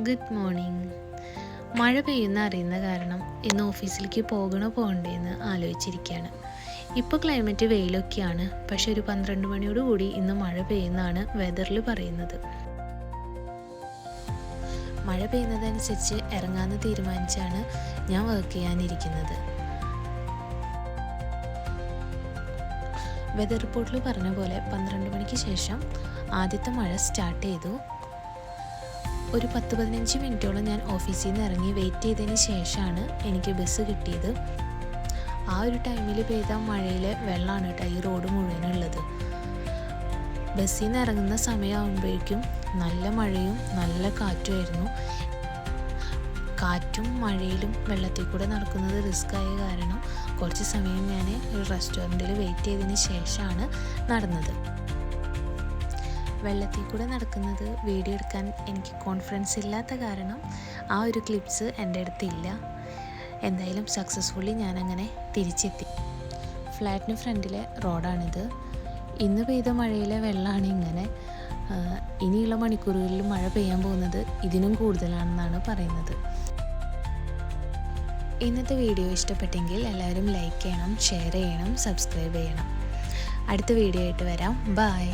Good morning. മഴ പെയ്യുന്ന അറിയുന്ന കാരണം ഇന്ന് ഓഫീസിലേക്ക് പോകണ്ടേന്ന് ആലോചിച്ചിരിക്കുകയാണ്. ഇപ്പോൾ ക്ലൈമറ്റ് വെയിലൊക്കെയാണ്, പക്ഷെ ഒരു 12 മണിയോടുകൂടി ഇന്ന് മഴ പെയ്യുന്നതാണ് വെതറിൽ പറയുന്നത്. മഴ പെയ്യുന്നതനുസരിച്ച് ഇറങ്ങാമെന്ന് തീരുമാനിച്ചാണ് ഞാൻ വർക്ക് ചെയ്യാനിരിക്കുന്നത്. വെതർ റിപ്പോർട്ടിൽ പറഞ്ഞ പോലെ 12 മണിക്ക് ശേഷം ആദ്യത്തെ മഴ സ്റ്റാർട്ട് ചെയ്തു. ഒരു 10-15 മിനിറ്റോളം ഞാൻ ഓഫീസിൽ നിന്ന് ഇറങ്ങി വെയിറ്റ് ചെയ്തതിന് ശേഷമാണ് എനിക്ക് ബസ് കിട്ടിയത്. ആ ഒരു ടൈമിൽ പെയ്ത മഴയിൽ വെള്ളമാണ് കേട്ടോ ഈ റോഡ് മുഴുവനുള്ളത്. ബസ്സിൽ നിന്ന് ഇറങ്ങുന്ന സമയമാകുമ്പോഴേക്കും നല്ല മഴയും നല്ല കാറ്റുമായിരുന്നു. കാറ്റും മഴയിലും വെള്ളത്തിൽ കൂടെ നടക്കുന്നത് റിസ്ക് ആയ കാരണം കുറച്ച് സമയം ഞാൻ ഒരു റെസ്റ്റോറൻറ്റിൽ വെയിറ്റ് ചെയ്തതിന് ശേഷമാണ് നടന്നത്. വെള്ളത്തിൽ കൂടെ നടക്കുന്നത് വീഡിയോ എടുക്കാൻ എനിക്ക് കോൺഫിഡൻസ് ഇല്ലാത്ത കാരണം ആ ഒരു ക്ലിപ്സ് എൻ്റെ അടുത്തില്ല. എന്തായാലും സക്സസ്ഫുള്ളി ഞാനങ്ങനെ തിരിച്ചെത്തി. ഫ്ലാറ്റിന് ഫ്രണ്ടിലെ റോഡാണിത്. ഇന്ന് പെയ്ത മഴയിലെ വെള്ളമാണ് ഇങ്ങനെ. ഇനിയുള്ള മണിക്കൂറുകളിൽ മഴ പെയ്യാൻ പോകുന്നത് ഇതിനും കൂടുതലാണെന്നാണ് പറയുന്നത്. ഇന്നത്തെ വീഡിയോ ഇഷ്ടപ്പെട്ടെങ്കിൽ എല്ലാവരും ലൈക്ക് ചെയ്യണം, ഷെയർ ചെയ്യണം, സബ്സ്ക്രൈബ് ചെയ്യണം. അടുത്ത വീഡിയോ ആയിട്ട് വരാം. ബൈ.